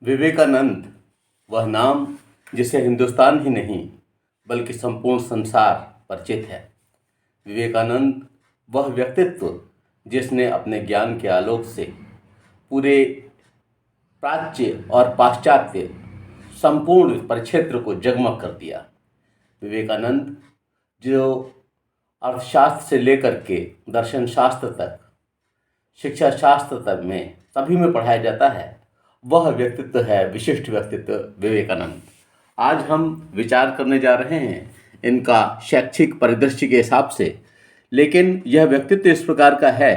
विवेकानंद वह नाम जिसे हिंदुस्तान ही नहीं बल्कि संपूर्ण संसार परिचित है। विवेकानंद वह व्यक्तित्व जिसने अपने ज्ञान के आलोक से पूरे प्राच्य और पाश्चात्य संपूर्ण परिक्षेत्र को जगमग कर दिया। विवेकानंद जो अर्थशास्त्र से लेकर के दर्शन शास्त्र तक, शिक्षा शास्त्र तक में सभी में पढ़ाया जाता है, वह व्यक्तित्व है विशिष्ट व्यक्तित्व विवेकानंद। आज हम विचार करने जा रहे हैं इनका शैक्षिक परिदृश्य के हिसाब से, लेकिन यह व्यक्तित्व इस प्रकार का है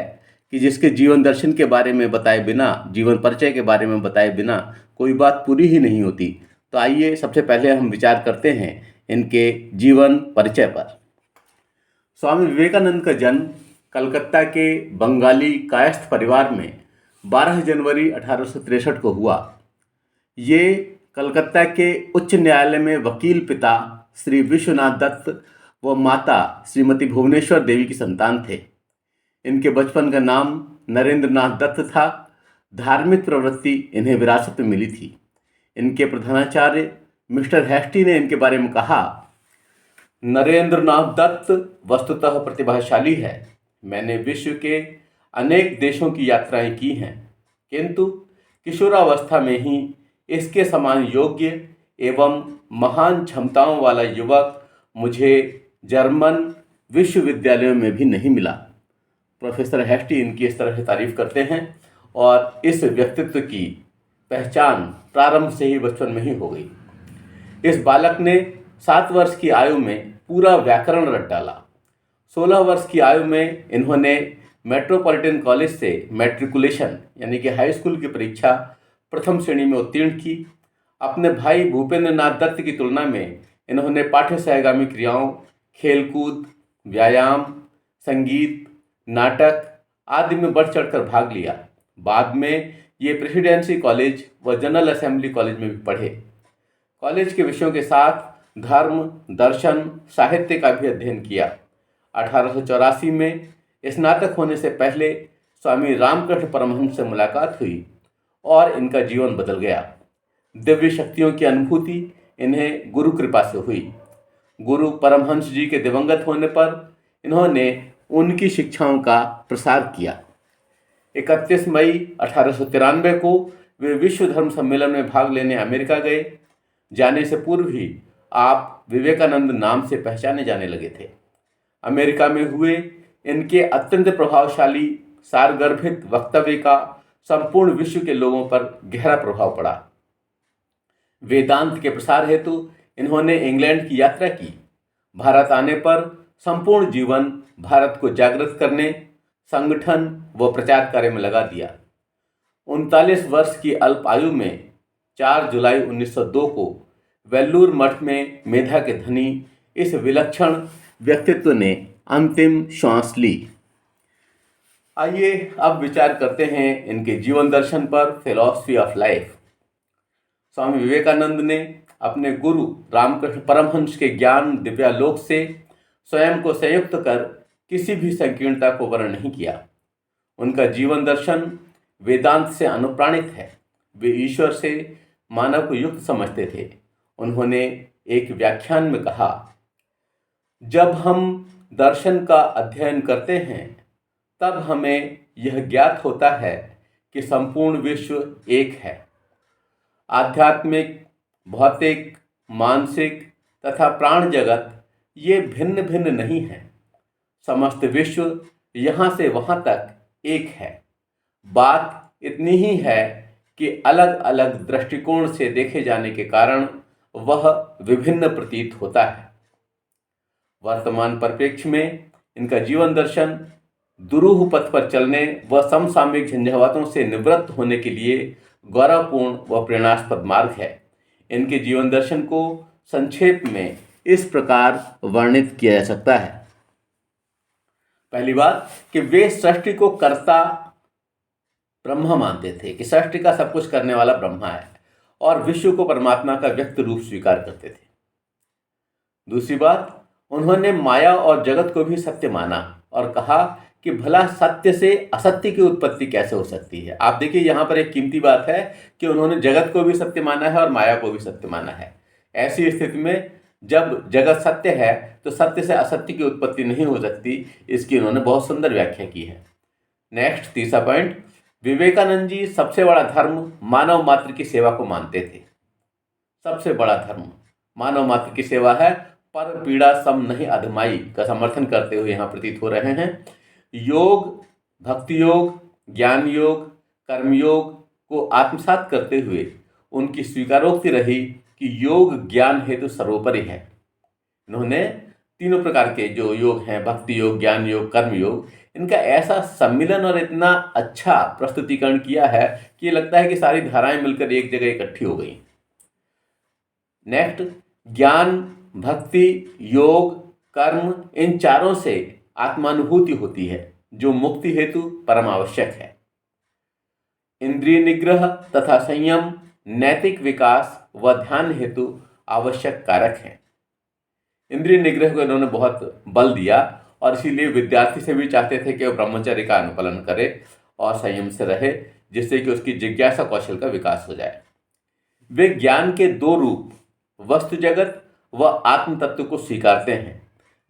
कि जिसके जीवन दर्शन के बारे में बताए बिना, जीवन परिचय के बारे में बताए बिना कोई बात पूरी ही नहीं होती। तो आइए सबसे पहले हम विचार करते हैं इनके जीवन परिचय पर। स्वामी विवेकानंद का जन्म कलकत्ता के बंगाली कायस्थ परिवार में 12 जनवरी 1863 को हुआ। ये कलकत्ता के उच्च न्यायालय में वकील पिता श्री विश्वनाथ दत्त व माता श्रीमती भुवनेश्वर देवी की संतान थे। इनके बचपन का नाम नरेंद्र नाथ दत्त था। धार्मिक प्रवृत्ति इन्हें विरासत में मिली थी। इनके प्रधानाचार्य मिस्टर हेस्टी ने इनके बारे में कहा, नरेंद्र नाथ दत्त वस्तुतः प्रतिभाशाली है। मैंने विश्व के अनेक देशों की यात्राएं की हैं, किंतु किशोरावस्था में ही इसके समान योग्य एवं महान क्षमताओं वाला युवक मुझे जर्मन विश्वविद्यालयों में भी नहीं मिला। प्रोफेसर हेस्टी इनकी इस तरह से तारीफ करते हैं और इस व्यक्तित्व की पहचान प्रारंभ से ही बचपन में ही हो गई। इस बालक ने 7 वर्ष की आयु में पूरा व्याकरण रट डाला। 16 वर्ष की आयु में इन्होंने मेट्रोपॉलिटन कॉलेज से मैट्रिकुलेशन यानी कि हाई स्कूल की परीक्षा प्रथम श्रेणी में उत्तीर्ण की। अपने भाई भूपेंद्र नाथ दत्त की तुलना में इन्होंने पाठ्य सहगामी क्रियाओं, खेलकूद, व्यायाम, संगीत, नाटक आदि में बढ़ चढ़कर भाग लिया। बाद में ये प्रेसिडेंसी कॉलेज व जनरल असेंबली कॉलेज में भी पढ़े। कॉलेज के विषयों के साथ धर्म, दर्शन, साहित्य का भी अध्ययन किया। 1884 में स्नातक होने से पहले स्वामी रामकृष्ण परमहंस से मुलाकात हुई और इनका जीवन बदल गया। दिव्य शक्तियों की अनुभूति इन्हें गुरु कृपा से हुई। गुरु परमहंस जी के दिवंगत होने पर इन्होंने उनकी शिक्षाओं का प्रसार किया। 31 मई 1893 को वे विश्व धर्म सम्मेलन में भाग लेने अमेरिका गए। जाने से पूर्व ही आप विवेकानंद नाम से पहचाने जाने लगे थे। अमेरिका में हुए इनके अत्यंत प्रभावशाली सारगर्भित वक्तव्य का संपूर्ण विश्व के लोगों पर गहरा प्रभाव पड़ा। वेदांत के प्रसार हेतु इन्होंने इंग्लैंड की यात्रा की। भारत आने पर संपूर्ण जीवन भारत को जागृत करने, संगठन व प्रचार कार्य में लगा दिया। 39 वर्ष की अल्प आयु में 4 जुलाई 1902 को वेल्लूर मठ में मेधा के धनी इस विलक्षण व्यक्तित्व ने अंतिम श्वास ली। आइए अब विचार करते हैं इनके जीवन दर्शन पर, philosophy of life. Swami Vivekananda ने अपने गुरु रामकृष्ण परमहंस के ज्ञान दिव्यालोक से स्वयं को संयुक्त कर किसी भी संकीर्णता को वर्ण नहीं किया। उनका जीवन दर्शन वेदांत से अनुप्राणित है। वे ईश्वर से मानव को युक्त समझते थे। उन्होंने एक व्याख्यान में कहा, जब हम दर्शन का अध्ययन करते हैं तब हमें यह ज्ञात होता है कि संपूर्ण विश्व एक है। आध्यात्मिक, भौतिक, मानसिक तथा प्राण जगत ये भिन्न भिन्न नहीं है। समस्त विश्व यहाँ से वहाँ तक एक है। बात इतनी ही है कि अलग अलग दृष्टिकोण से देखे जाने के कारण वह विभिन्न प्रतीत होता है। वर्तमान परिप्रेक्ष्य में इनका जीवन दर्शन दुरूह पथ पर चलने व समसामयिक झंझावातों से निवृत्त होने के लिए गौरवपूर्ण व प्रेरणास्पद मार्ग है। इनके जीवन दर्शन को संक्षेप में इस प्रकार वर्णित किया जा सकता है। पहली बात कि वे सृष्टि को कर्ता ब्रह्मा मानते थे, कि सृष्टि का सब कुछ करने वाला ब्रह्मा है, और विश्व को परमात्मा का व्यक्त रूप स्वीकार करते थे। दूसरी बात, उन्होंने माया और जगत को भी सत्य माना और कहा कि भला सत्य से असत्य की उत्पत्ति कैसे हो सकती है। आप देखिए यहाँ पर एक कीमती बात है कि उन्होंने जगत को भी सत्य माना है और माया को भी सत्य माना है। ऐसी स्थिति में जब जगत सत्य है तो सत्य से असत्य की उत्पत्ति नहीं हो सकती, इसकी उन्होंने बहुत सुंदर व्याख्या की है। नेक्स्ट तीसरा पॉइंट, विवेकानंद जी सबसे बड़ा धर्म मानव मात्र की सेवा को मानते थे। सबसे बड़ा धर्म मानव मात्र की सेवा है, पर पीड़ा सम नहीं अधमाई का समर्थन करते हुए यहाँ प्रतीत हो रहे हैं। योग, भक्ति योग, ज्ञान योग, कर्मयोग को आत्मसात करते हुए उनकी स्वीकारोक्ति रही कि योग ज्ञान हेतु सर्वोपरि है। इन्होंने तीनों प्रकार के जो योग हैं, भक्ति योग, ज्ञान योग, कर्म योग, इनका ऐसा सम्मिलन और इतना अच्छा प्रस्तुतिकरण किया है कि ये लगता है कि सारी धाराएं मिलकर एक जगह इकट्ठी हो गई। नेक्स्ट, ज्ञान, भक्ति, योग, कर्म, इन चारों से आत्मानुभूति होती है जो मुक्ति हेतु परम आवश्यक है। इंद्रिय निग्रह तथा संयम नैतिक विकास व ध्यान हेतु आवश्यक कारक हैं। इंद्रिय निग्रह को इन्होंने बहुत बल दिया और इसीलिए विद्यार्थी से भी चाहते थे कि वह ब्रह्मचर्य का अनुपालन करे और संयम से रहे, जिससे कि उसकी जिज्ञासा कौशल का विकास हो जाए। वे ज्ञान के दो रूप वस्तु जगत व आत्म तत्व को स्वीकारते हैं।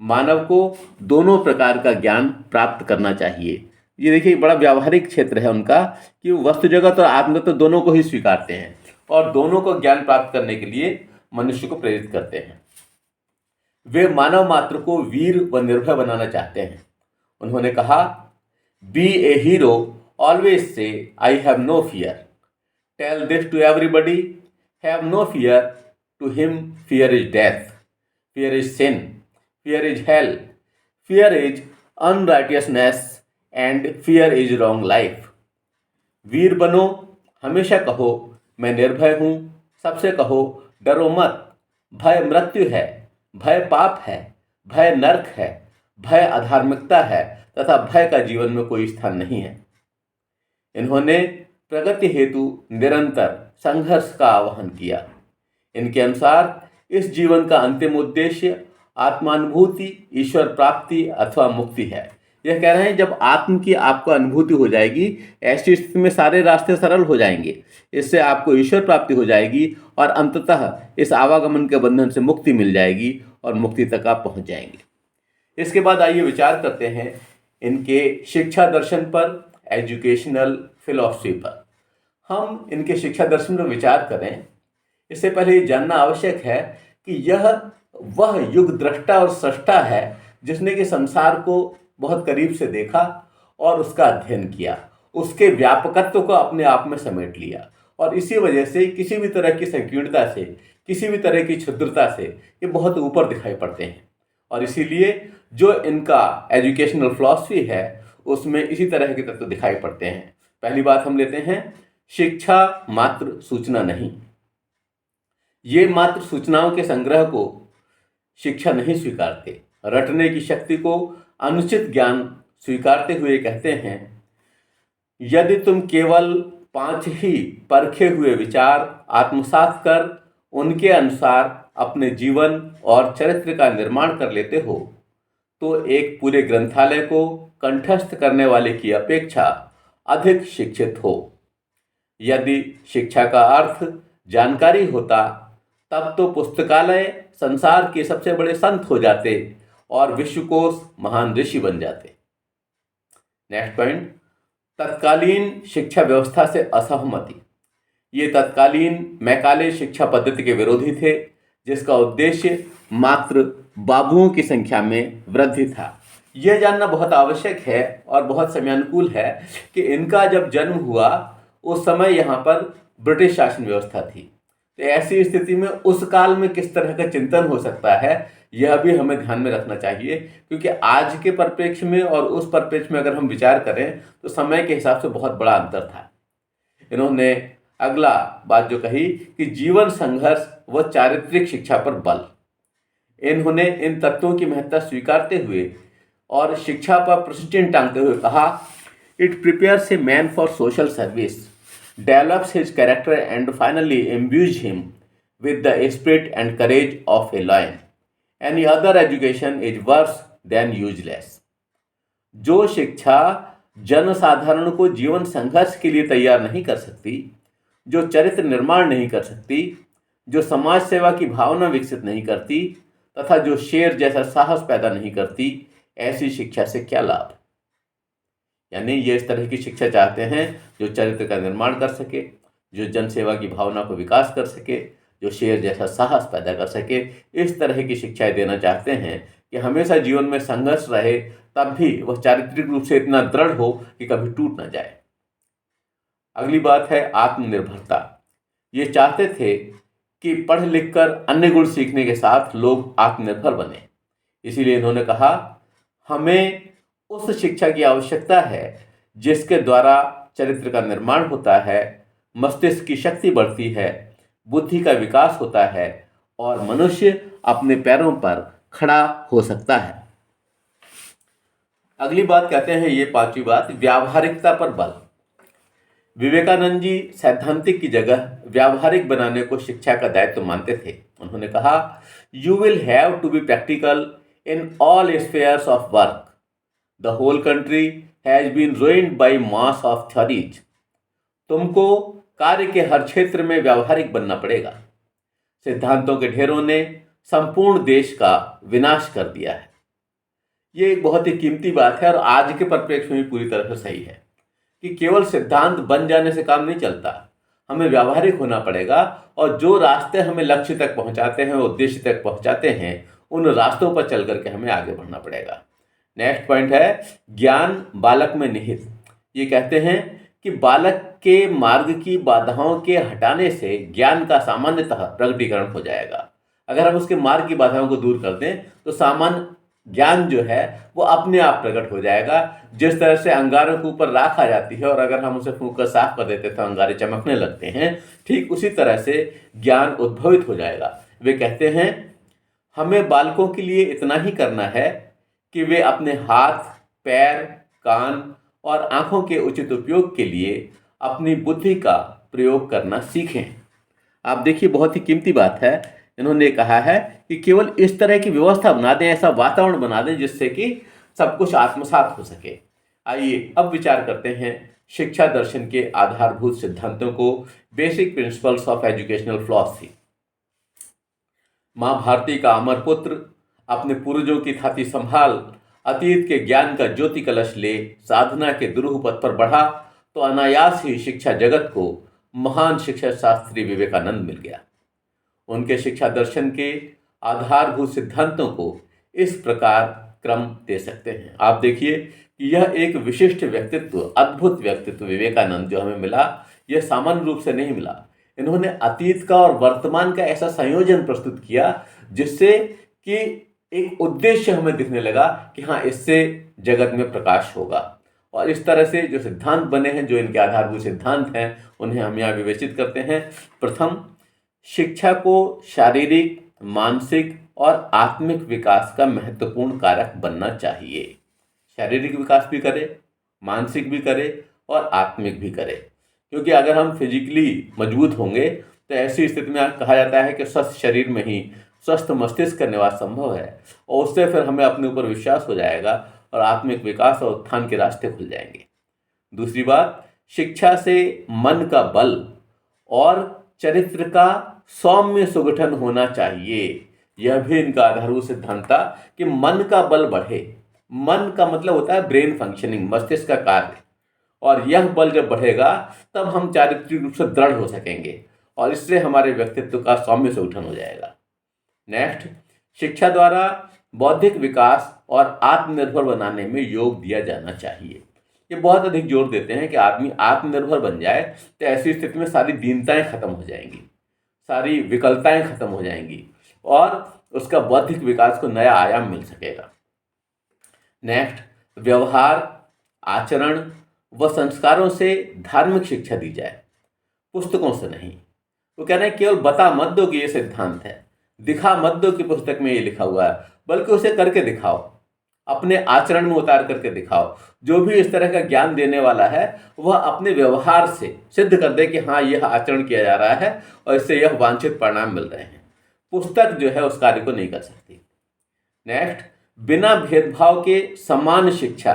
मानव को दोनों प्रकार का ज्ञान प्राप्त करना चाहिए। ये देखिए बड़ा व्यावहारिक क्षेत्र है उनका कि वो वस्तु जगत और आत्म तत्व दोनों को ही स्वीकारते हैं और दोनों को ज्ञान प्राप्त करने के लिए मनुष्य को प्रेरित करते हैं। वे मानव मात्र को वीर व निर्भय बनाना चाहते हैं। उन्होंने कहा, B A hero, always say I have no fear, tell this to everybody, have no fear, to him fear is death, fear is sin, fear is hell, fear is unrighteousness and fear is wrong life. वीर बनो, हमेशा कहो मैं निर्भय हूँ, सबसे कहो डरो मत, भय मृत्यु है, भय पाप है, भय नरक है, भय अधार्मिकता है तथा भय का जीवन में कोई स्थान नहीं है। इन्होंने प्रगति हेतु निरंतर संघर्ष का आह्वान किया। इनके अनुसार इस जीवन का अंतिम उद्देश्य आत्मानुभूति, ईश्वर प्राप्ति अथवा मुक्ति है। यह कह रहे हैं जब आत्म की आपको अनुभूति हो जाएगी, ऐसी स्थिति में सारे रास्ते सरल हो जाएंगे, इससे आपको ईश्वर प्राप्ति हो जाएगी और अंततः इस आवागमन के बंधन से मुक्ति मिल जाएगी और मुक्ति तक आप पहुंच जाएंगे। इसके बाद आइए विचार करते हैं इनके शिक्षा दर्शन पर, एजुकेशनल फिलॉसफी पर। हम इनके शिक्षा दर्शन पर विचार करें इससे पहले ये जानना आवश्यक है कि यह वह युग दृष्टा और सृष्टा है जिसने कि संसार को बहुत करीब से देखा और उसका अध्ययन किया, उसके व्यापकत्व को अपने आप में समेट लिया और इसी वजह से किसी भी तरह की संकीर्णता से, किसी भी तरह की क्षुद्रता से ये बहुत ऊपर दिखाई पड़ते हैं। और इसीलिए जो इनका एजुकेशनल फिलॉसफी है उसमें इसी तरह के तत्व दिखाई पड़ते हैं। पहली बात हम लेते हैं, शिक्षा मात्र सूचना नहीं। ये मात्र सूचनाओं के संग्रह को शिक्षा नहीं स्वीकारते, रटने की शक्ति को अनुचित ज्ञान स्वीकारते हुए कहते हैं, यदि तुम केवल 5 ही परखे हुए विचार आत्मसात कर उनके अनुसार अपने जीवन और चरित्र का निर्माण कर लेते हो तो एक पूरे ग्रंथालय को कंठस्थ करने वाले की अपेक्षा अधिक शिक्षित हो। यदि शिक्षा का अर्थ जानकारी होता तब तो पुस्तकालय संसार के सबसे बड़े संत हो जाते और विश्वकोश महान ऋषि बन जाते। नेक्स्ट पॉइंट, तत्कालीन शिक्षा व्यवस्था से असहमति। ये तत्कालीन मैकाले शिक्षा पद्धति के विरोधी थे जिसका उद्देश्य मात्र बाबुओं की संख्या में वृद्धि था। यह जानना बहुत आवश्यक है और बहुत समयानुकूल है कि इनका जब जन्म हुआ उस समय यहाँ पर ब्रिटिश शासन व्यवस्था थी। तो ऐसी स्थिति में उस काल में किस तरह का चिंतन हो सकता है यह भी हमें ध्यान में रखना चाहिए, क्योंकि आज के परिप्रेक्ष्य में और उस परिप्रेक्ष्य में अगर हम विचार करें तो समय के हिसाब से बहुत बड़ा अंतर था। इन्होंने अगला बात जो कही कि जीवन संघर्ष व चारित्रिक शिक्षा पर बल। इन्होंने इन तत्वों की महत्ता स्वीकारते हुए और शिक्षा पर प्रश्न टांगते हुए कहा, it prepares a man for social service, develops his character and finally imbues him with the spirit and courage of a lion. Any other education is worse than useless. जो शिक्षा जनसाधारण को जीवन संघर्ष के लिए तैयार नहीं कर सकती, जो चरित्र निर्माण नहीं कर सकती, जो समाज सेवा की भावना विकसित नहीं करती तथा जो शेर जैसा साहस पैदा नहीं करती, ऐसी शिक्षा से क्या लाभ। यानी ये इस तरह की शिक्षा चाहते हैं जो चरित्र का निर्माण कर सके, जो जनसेवा की भावना को विकास कर सके, जो शेर जैसा साहस पैदा कर सके। इस तरह की शिक्षाएं देना चाहते हैं कि हमेशा जीवन में संघर्ष रहे, तब भी वह चारित्रिक रूप से इतना दृढ़ हो कि कभी टूट न जाए। अगली बात है आत्मनिर्भरता। ये चाहते थे कि पढ़ लिख कर अन्य गुण सीखने के साथ लोग आत्मनिर्भर बने। इसीलिए इन्होंने कहा, हमें उस शिक्षा की आवश्यकता है जिसके द्वारा चरित्र का निर्माण होता है, मस्तिष्क की शक्ति बढ़ती है, बुद्धि का विकास होता है और मनुष्य अपने पैरों पर खड़ा हो सकता है। अगली बात कहते हैं, ये पांचवी बात, व्यावहारिकता पर बल। विवेकानंद जी सैद्धांतिक की जगह व्यावहारिक बनाने को शिक्षा का दायित्व मानते थे। उन्होंने कहा, you will have to be practical in all spheres of work. The whole country has been ruined by mass of theories. तुमको कार्य के हर क्षेत्र में व्यावहारिक बनना पड़ेगा। सिद्धांतों के ढेरों ने संपूर्ण देश का विनाश कर दिया है। ये एक बहुत ही कीमती बात है और आज के परिप्रेक्ष्य में पूरी तरह से सही है कि केवल सिद्धांत बन जाने से काम नहीं चलता, हमें व्यावहारिक होना पड़ेगा और जो रास्ते हमें लक्ष्य तक पहुंचाते हैं, उद्देश्य तक पहुंचाते हैं, उन रास्तों पर चल करके हमें आगे बढ़ना पड़ेगा। नेक्स्ट पॉइंट है ज्ञान बालक में निहित। ये कहते हैं कि बालक के मार्ग की बाधाओं के हटाने से ज्ञान का सामान्यतः प्रकटीकरण हो जाएगा। अगर हम उसके मार्ग की बाधाओं को दूर कर दें तो सामान्य ज्ञान जो है वो अपने आप प्रकट हो जाएगा। जिस तरह से अंगारों के ऊपर राख आ जाती है और अगर हम उसे फूंक कर साफ कर देते तो अंगारे चमकने लगते हैं, ठीक उसी तरह से ज्ञान उद्भवित हो जाएगा। वे कहते हैं हमें बालकों के लिए इतना ही करना है कि वे अपने हाथ, पैर, कान और आँखों के उचित उपयोग के लिए अपनी बुद्धि का प्रयोग करना सीखें। आप देखिए, बहुत ही कीमती बात है। इन्होंने कहा है कि केवल इस तरह की व्यवस्था बना दें, ऐसा वातावरण बना दें जिससे कि सब कुछ आत्मसात हो सके। आइए अब विचार करते हैं शिक्षा दर्शन के आधारभूत सिद्धांतों को, basic principles of educational philosophy. माँ भारती का अमर पुत्र अपने पूर्वजों की थाती संभाल अतीत के ज्ञान का ज्योति कलश ले साधना के दुरूह पथ पर बढ़ा तो अनायास ही शिक्षा जगत को महान शिक्षा शास्त्री विवेकानंद मिल गया। उनके शिक्षा दर्शन के आधारभूत सिद्धांतों को इस प्रकार क्रम दे सकते हैं। आप देखिए कि यह एक विशिष्ट व्यक्तित्व, अद्भुत व्यक्तित्व विवेकानंद जो हमें मिला, यह सामान्य रूप से नहीं मिला। इन्होंने अतीत का और वर्तमान का ऐसा संयोजन प्रस्तुत किया जिससे कि एक उद्देश्य हमें दिखने लगा कि हाँ, इससे जगत में प्रकाश होगा। और इस तरह से जो सिद्धांत बने हैं, जो इनके आधारभूत सिद्धांत हैं, उन्हें हम यहाँ विवेचित करते हैं। प्रथम, शिक्षा को शारीरिक, मानसिक और आत्मिक विकास का महत्वपूर्ण कारक बनना चाहिए। शारीरिक विकास भी करे, मानसिक भी करे और आत्मिक भी करे, क्योंकि अगर हम फिजिकली मजबूत होंगे तो ऐसी स्थिति में कहा जाता है कि स्वस्थ शरीर में ही स्वस्थ मस्तिष्क का निवास संभव है और उससे फिर हमें अपने ऊपर विश्वास हो जाएगा और आत्मिक विकास और उत्थान के रास्ते खुल जाएंगे। दूसरी बात, शिक्षा से मन का बल और चरित्र का सौम्य सुगठन होना चाहिए। यह भी इनका आधारभूत सिद्धांत था कि मन का बल बढ़े। मन का मतलब होता है ब्रेन फंक्शनिंग, मस्तिष्क का कार्य, और यह बल जब बढ़ेगा तब हम चारित्रिक रूप से दृढ़ हो सकेंगे और इससे हमारे व्यक्तित्व का सौम्य सुगठन हो जाएगा। नेक्स्ट, शिक्षा द्वारा बौद्धिक विकास और आत्मनिर्भर बनाने में योग दिया जाना चाहिए। ये बहुत अधिक जोर देते हैं कि आदमी आत्मनिर्भर बन जाए तो ऐसी स्थिति में सारी दीनताएं खत्म हो जाएंगी, सारी विकलताएं खत्म हो जाएंगी और उसका बौद्धिक विकास को नया आयाम मिल सकेगा। नेक्स्ट, व्यवहार, आचरण व संस्कारों से धार्मिक शिक्षा दी जाए, पुस्तकों से नहीं। वो कह रहे हैं केवल बता मत दो कि ये सिद्धांत है, दिखा मत दो कि पुस्तक में ये लिखा हुआ है, बल्कि उसे करके दिखाओ, अपने आचरण में उतार करके दिखाओ। जो भी इस तरह का ज्ञान देने वाला है वह अपने व्यवहार से सिद्ध कर दे कि हाँ, यह आचरण किया जा रहा है और इससे यह वांछित परिणाम मिल रहे हैं। पुस्तक जो है उस कार्य को नहीं कर सकती। नेक्स्ट, बिना भेदभाव के समान शिक्षा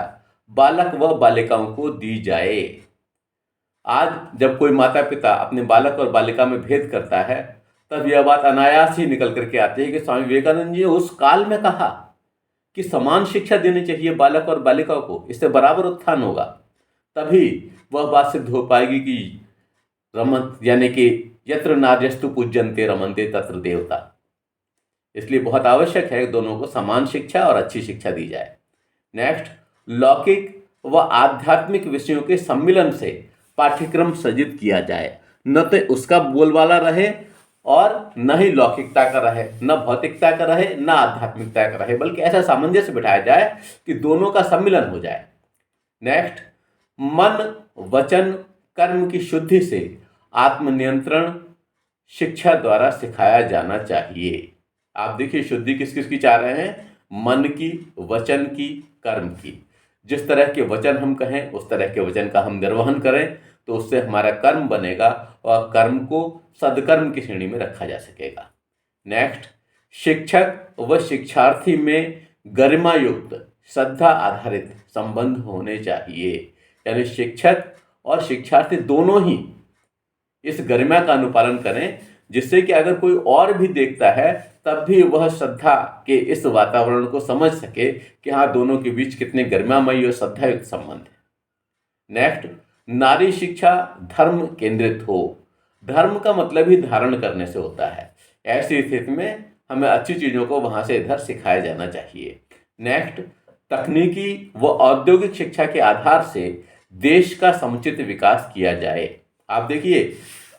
बालक व बालिकाओं को दी जाए। आज जब कोई माता पिता अपने बालक और बालिका में भेद करता है, तब यह बात अनायास ही निकल करके आती है कि स्वामी विवेकानंद जी ने उस काल में कहा कि समान शिक्षा देनी चाहिए बालक और बालिका को, इससे बराबर उत्थान होगा। तभी वह बात सिद्ध हो पाएगी कि रमन यानी कि यत्र नार्यस्तु पूज्यन्ते रमन्ते तत्र देवता। इसलिए बहुत आवश्यक है कि दोनों को समान शिक्षा और अच्छी शिक्षा दी जाए। नेक्स्ट, लौकिक व आध्यात्मिक विषयों के सम्मिलन से पाठ्यक्रम सृजित किया जाए। न तो उसका बोलबाला रहे और न ही लौकिकता का रहे, न भौतिकता का रहे, न आध्यात्मिकता का रहे, बल्कि ऐसा सामंजस्य बिठाया जाए कि दोनों का सम्मिलन हो जाए। नेक्स्ट, मन वचन कर्म की शुद्धि से आत्मनियंत्रण शिक्षा द्वारा सिखाया जाना चाहिए। आप देखिए, शुद्धि किस किस की चाह रहे हैं? मन की, वचन की, कर्म की। जिस तरह के वचन हम कहें उस तरह के वचन का हम निर्वहन करें तो उससे हमारा कर्म बनेगा और कर्म को सदकर्म की श्रेणी में रखा जा सकेगा। नेक्स्ट, शिक्षक व शिक्षार्थी में गरिमा युक्त श्रद्धा आधारित संबंध होने चाहिए। यानी शिक्षक और शिक्षार्थी दोनों ही इस गरिमा का अनुपालन करें, जिससे कि अगर कोई और भी देखता है तब भी वह श्रद्धा के इस वातावरण को समझ सके कि हाँ, दोनों के बीच कितने गरिमामयी और श्रद्धायुक्त संबंध है। नेक्स्ट, नारी शिक्षा धर्म केंद्रित हो। धर्म का मतलब ही धारण करने से होता है। ऐसी स्थिति में हमें अच्छी चीज़ों को वहाँ से इधर सिखाया जाना चाहिए। नेक्स्ट, तकनीकी व औद्योगिक शिक्षा के आधार से देश का समुचित विकास किया जाए। आप देखिए,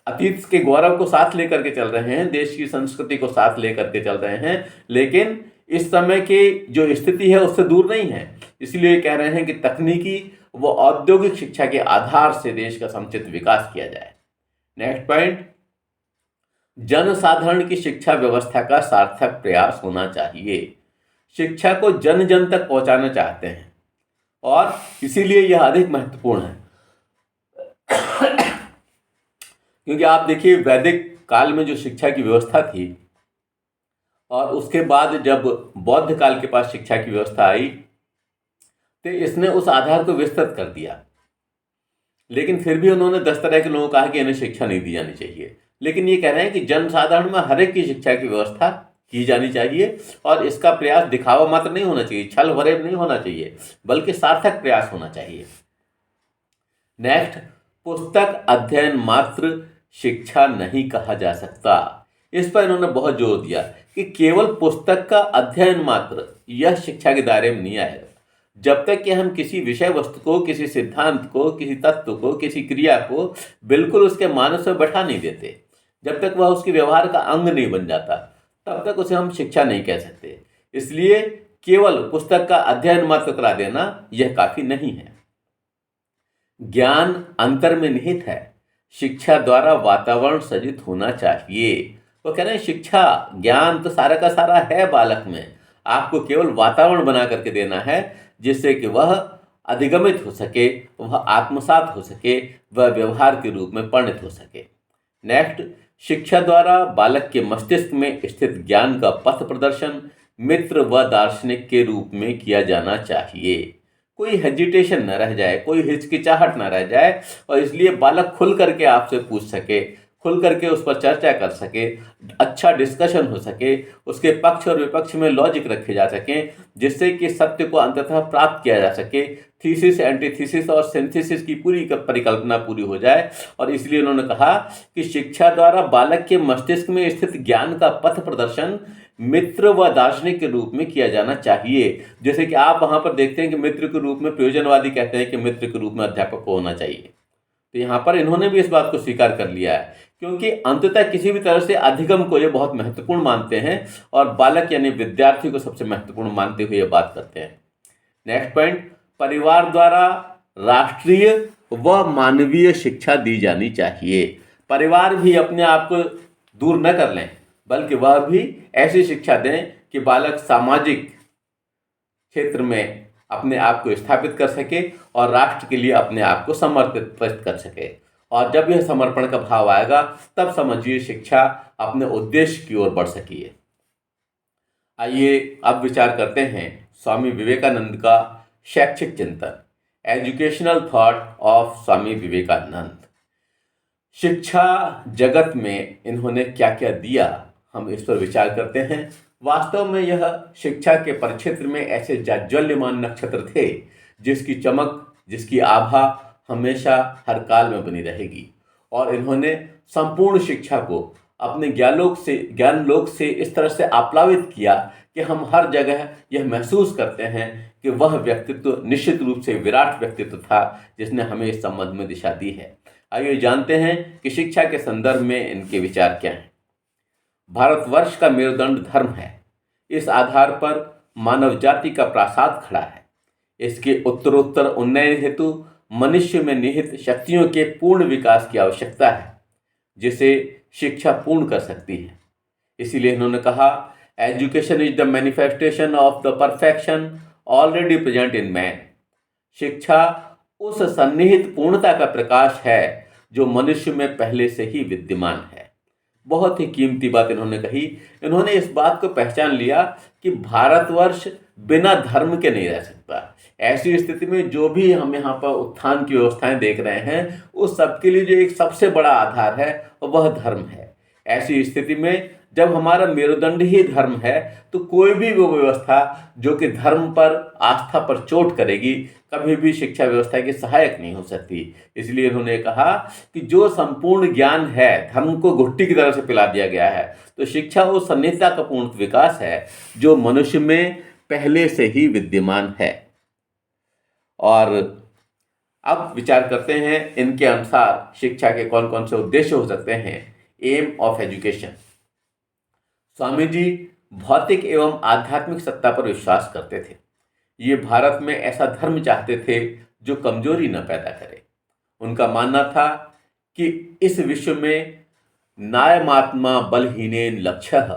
अतीत के गौरव को साथ लेकर के चल रहे हैं, देश की संस्कृति को साथ लेकर के चल रहे हैं, लेकिन इस समय की जो स्थिति है उससे दूर नहीं है। इसलिए कह रहे हैं कि तकनीकी व औद्योगिक शिक्षा के आधार से देश का समुचित विकास किया जाए। नेक्स्ट पॉइंट, जनसाधारण की शिक्षा व्यवस्था का सार्थक प्रयास होना चाहिए। शिक्षा को जन जन तक पहुंचाना चाहते हैं और इसीलिए यह अधिक महत्वपूर्ण है। क्योंकि आप देखिए, वैदिक काल में जो शिक्षा की व्यवस्था थी और उसके बाद जब बौद्ध काल के पास शिक्षा की व्यवस्था आई तो इसने उस आधार को विस्तृत कर दिया। लेकिन फिर भी उन्होंने 10 तरह के लोगों को कहा कि इन्हें शिक्षा नहीं दी जानी चाहिए। लेकिन ये कह रहे हैं कि जनसाधारण में हर एक की शिक्षा की व्यवस्था की जानी चाहिए और इसका प्रयास दिखावा मात्र नहीं होना चाहिए, छल वरेब नहीं होना चाहिए, बल्कि सार्थक प्रयास होना चाहिए। नेक्स्ट, पुस्तक अध्ययन मात्र शिक्षा नहीं कहा जा सकता। इस पर इन्होंने बहुत जोर दिया कि केवल पुस्तक का अध्ययन मात्र यह शिक्षा के दायरे में नहीं आएगा। जब तक कि हम किसी विषय वस्तु को, किसी सिद्धांत को, किसी तत्व को, किसी क्रिया को बिल्कुल उसके मानस में बैठा नहीं देते, जब तक वह उसके व्यवहार का अंग नहीं बन जाता, तब तक उसे हम शिक्षा नहीं कह सकते। इसलिए केवल पुस्तक का अध्ययन मात्र करा देना यह काफी नहीं है। ज्ञान अंतर में निहित है। शिक्षा द्वारा वातावरण सृजित होना चाहिए। वो कह रहे हैं शिक्षा ज्ञान तो सारा का सारा है बालक में, आपको केवल वातावरण बना करके देना है जिससे कि वह अधिगमित हो सके, वह आत्मसात हो सके, वह व्यवहार के रूप में परिणत हो सके। नेक्स्ट, शिक्षा द्वारा बालक के मस्तिष्क में स्थित ज्ञान का पथ प्रदर्शन मित्र व दार्शनिक के रूप में किया जाना चाहिए। कोई हेजिटेशन न रह जाए, कोई हिचकिचाहट न रह जाए और इसलिए बालक खुल करके आपसे पूछ सके, खुल करके उस पर चर्चा कर सके, अच्छा डिस्कशन हो सके, उसके पक्ष और विपक्ष में लॉजिक रखे जा सकें, जिससे कि सत्य को अंततः प्राप्त किया जा सके, थीसिस एंटीथीसिस और सिंथेसिस की पूरी परिकल्पना पूरी हो जाए। और इसलिए उन्होंने कहा कि शिक्षा द्वारा बालक के मस्तिष्क में स्थित ज्ञान का पथ प्रदर्शन मित्र व दार्शनिक के रूप में किया जाना चाहिए। जैसे कि आप वहाँ पर देखते हैं कि मित्र के रूप में प्रयोजनवादी कहते हैं कि मित्र के रूप में अध्यापक को होना चाहिए, तो यहाँ पर इन्होंने भी इस बात को स्वीकार कर लिया है, क्योंकि अंततः किसी भी तरह से अधिगम को ये बहुत महत्वपूर्ण मानते हैं और बालक यानी विद्यार्थी को सबसे महत्वपूर्ण मानते हुए ये बात करते हैं। नेक्स्ट पॉइंट, परिवार द्वारा राष्ट्रीय व मानवीय शिक्षा दी जानी चाहिए। परिवार भी अपने आप को दूर न कर लें, बल्कि वह भी ऐसी शिक्षा दें कि बालक सामाजिक क्षेत्र में अपने आप को स्थापित कर सके और राष्ट्र के लिए अपने आप को समर्पित कर सके। और जब यह समर्पण का भाव आएगा तब समझिए शिक्षा अपने उद्देश्य की ओर बढ़ सकी है। आइए अब विचार करते हैं स्वामी विवेकानंद का शैक्षिक चिंतन। Educational thought of Swami Vivekananda. शिक्षा जगत में इन्होंने क्या क्या दिया, हम इस पर विचार करते हैं। वास्तव में यह शिक्षा के परिक्षेत्र में ऐसे जाज्वल्यमान नक्षत्र थे जिसकी चमक, जिसकी आभा हमेशा हर काल में बनी रहेगी। और इन्होंने संपूर्ण शिक्षा को अपने ज्ञान लोक से इस तरह से आप्लावित किया कि हम हर जगह यह महसूस करते हैं कि वह व्यक्तित्व निश्चित रूप से विराट व्यक्तित्व था जिसने हमें इस संबंध में दिशा दी है। आइए जानते हैं कि शिक्षा के संदर्भ में इनके विचार क्या हैं। भारतवर्ष का मेरुदंड धर्म है। इस आधार पर मानव जाति का प्रासाद खड़ा है। इसके उत्तरोत्तर उन्नयन हेतु मनुष्य में निहित शक्तियों के पूर्ण विकास की आवश्यकता है, जिसे शिक्षा पूर्ण कर सकती है। इसीलिए इन्होंने कहा, education is the manifestation of the perfection already present in man. शिक्षा उस सन्निहित पूर्णता का प्रकाश है जो मनुष्य में पहले से ही विद्यमान है। बहुत ही कीमती बात इन्होंने कही। इन्होंने इस बात को पहचान लिया कि भारतवर्ष बिना धर्म के नहीं रह सकता। ऐसी स्थिति में जो भी हम यहाँ पर उत्थान की व्यवस्थाएं देख रहे हैं, उस सबके लिए जो एक सबसे बड़ा आधार है वह धर्म है। ऐसी स्थिति में जब हमारा मेरुदंड ही धर्म है, तो कोई भी वो व्यवस्था जो कि धर्म पर, आस्था पर चोट करेगी, कभी भी शिक्षा व्यवस्था की सहायक नहीं हो सकती। इसलिए इन्होंने कहा कि जो संपूर्ण ज्ञान है, धर्म को घुट्टी की तरह से पिला दिया गया है, तो शिक्षा वो सन्निहितता का पूर्ण विकास है जो मनुष्य में पहले से ही विद्यमान है। और अब विचार करते हैं इनके अनुसार शिक्षा के कौन कौन से उद्देश्य हो सकते हैं। Aim of education. Swami ji भौतिक एवं आध्यात्मिक सत्ता पर विश्वास करते थे। ये भारत में ऐसा धर्म चाहते थे जो कमजोरी न पैदा करे। उनका मानना था कि इस विश्व में नायमात्मा बलहीनेन लक्ष्यः,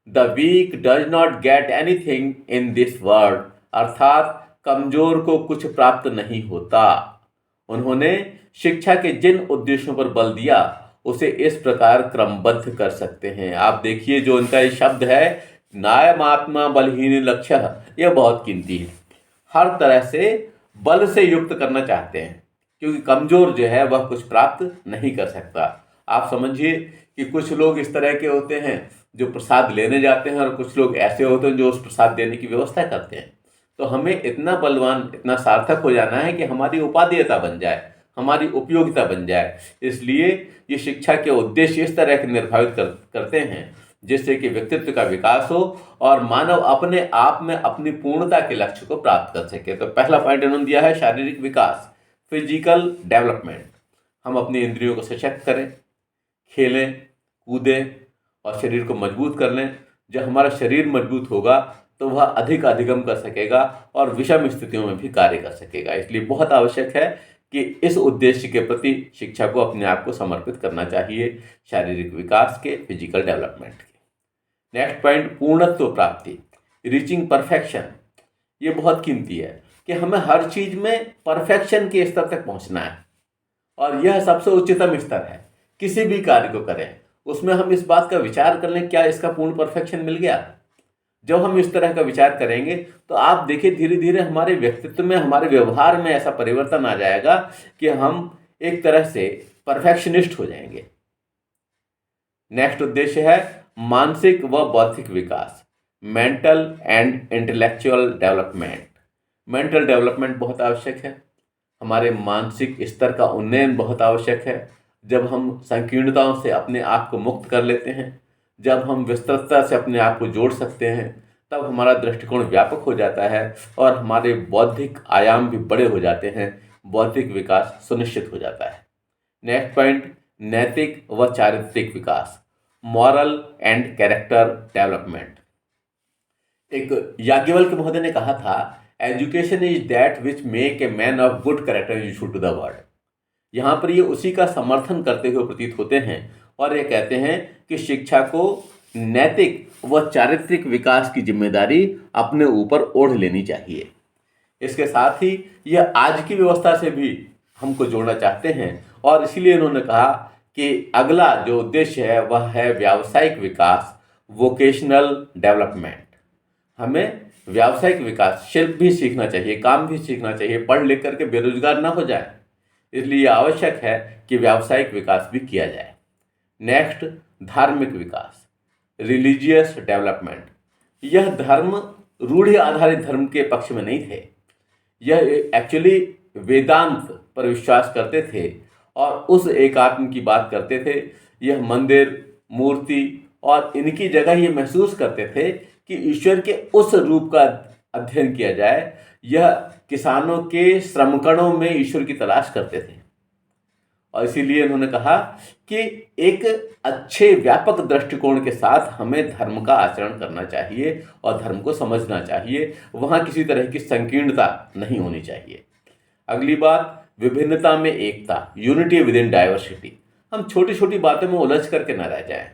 the weak does not get anything in this world, अर्थात कमजोर को कुछ प्राप्त नहीं होता। उन्होंने शिक्षा के जिन उद्देश्यों पर बल दिया उसे इस प्रकार क्रमबद्ध कर सकते हैं। आप देखिए, जो उनका ये शब्द है नायमात्मा बलहीन लक्ष्य, यह बहुत कीमती है। हर तरह से बल से युक्त करना चाहते हैं, क्योंकि कमजोर जो है वह कुछ प्राप्त नहीं कर सकता। आप समझिए कि कुछ लोग इस तरह के होते हैं जो प्रसाद लेने जाते हैं, और कुछ लोग ऐसे होते हैं जो उस प्रसाद देने की व्यवस्था करते हैं। तो हमें इतना बलवान, इतना सार्थक हो जाना है कि हमारी उपादेयता बन जाए, हमारी उपयोगिता बन जाए। इसलिए ये शिक्षा के उद्देश्य इस तरह के निर्धारित करते हैं जिससे कि व्यक्तित्व का विकास हो और मानव अपने आप में अपनी पूर्णता के लक्ष्य को प्राप्त कर सके। तो पहला पॉइंट इन्होंने दिया है शारीरिक विकास, फिजिकल डेवलपमेंट। हम अपनी इंद्रियों को सशक्त करें, खेलें, कूदें और शरीर को मजबूत कर लें। जब हमारा शरीर मजबूत होगा तो वह अधिक अधिगम कर सकेगा और विषम स्थितियों में भी कार्य कर सकेगा। इसलिए बहुत आवश्यक है कि इस उद्देश्य के प्रति शिक्षा को अपने आप को समर्पित करना चाहिए, शारीरिक विकास के, फिजिकल डेवलपमेंट के। नेक्स्ट पॉइंट, पूर्णत्व प्राप्ति, रीचिंग परफेक्शन। ये बहुत कीमती है कि हमें हर चीज में परफेक्शन के स्तर तक पहुंचना है, और यह सबसे उच्चतम स्तर है। किसी भी कार्य को करें उसमें हम इस बात का विचार कर लें, क्या इसका पूर्ण परफेक्शन मिल गया। जब हम इस तरह का विचार करेंगे तो आप देखिए धीरे धीरे हमारे व्यक्तित्व में, हमारे व्यवहार में ऐसा परिवर्तन आ जाएगा कि हम एक तरह से परफेक्शनिस्ट हो जाएंगे। नेक्स्ट उद्देश्य है मानसिक व बौद्धिक विकास, mental and intellectual development. Mental development बहुत आवश्यक है, हमारे मानसिक स्तर का उन्नयन बहुत आवश्यक है। जब हम संकीर्णताओं से अपने आप को मुक्त कर लेते हैं, जब हम विस्तृतता से अपने आप को जोड़ सकते हैं, तब हमारा दृष्टिकोण व्यापक हो जाता है और हमारे बौद्धिक आयाम भी बड़े हो जाते हैं, बौद्धिक विकास सुनिश्चित हो जाता है। नेक्स्ट पॉइंट, नैतिक व चारित्रिक विकास, मॉरल एंड कैरेक्टर डेवलपमेंट। एक याज्ञवल्क्य महोदय ने कहा था, education is that which make a man of good character useful to the world. यहाँ पर ये उसी का समर्थन करते हुए प्रतीत होते हैं और ये कहते हैं कि शिक्षा को नैतिक व चारित्रिक विकास की जिम्मेदारी अपने ऊपर ओढ़ लेनी चाहिए। इसके साथ ही यह आज की व्यवस्था से भी हमको जोड़ना चाहते हैं, और इसीलिए इन्होंने कहा कि अगला जो उद्देश्य है वह है व्यावसायिक विकास, वोकेशनल डेवलपमेंट। हमें व्यावसायिक विकास, शिल्प भी सीखना चाहिए, काम भी सीखना चाहिए, पढ़ लिख करके बेरोजगार ना हो जाए, इसलिए आवश्यक है कि व्यावसायिक विकास भी किया जाए। नेक्स्ट, धार्मिक विकास, रिलीजियस डेवलपमेंट। यह धर्म रूढ़ि आधारित धर्म के पक्ष में नहीं थे, यह एक्चुअली वेदांत पर विश्वास करते थे और उस एकात्म की बात करते थे। यह मंदिर, मूर्ति और इनकी जगह ये महसूस करते थे कि ईश्वर के उस रूप का अध्ययन किया जाए। यह किसानों के श्रमकणों में ईश्वर की तलाश करते थे और इसीलिए उन्होंने कहा कि एक अच्छे व्यापक दृष्टिकोण के साथ हमें धर्म का आचरण करना चाहिए और धर्म को समझना चाहिए, वहाँ किसी तरह की संकीर्णता नहीं होनी चाहिए। अगली बात, विभिन्नता में एकता, यूनिटी विद इन डाइवर्सिटी। हम छोटी छोटी बातों में उलझ करके न रह जाएं।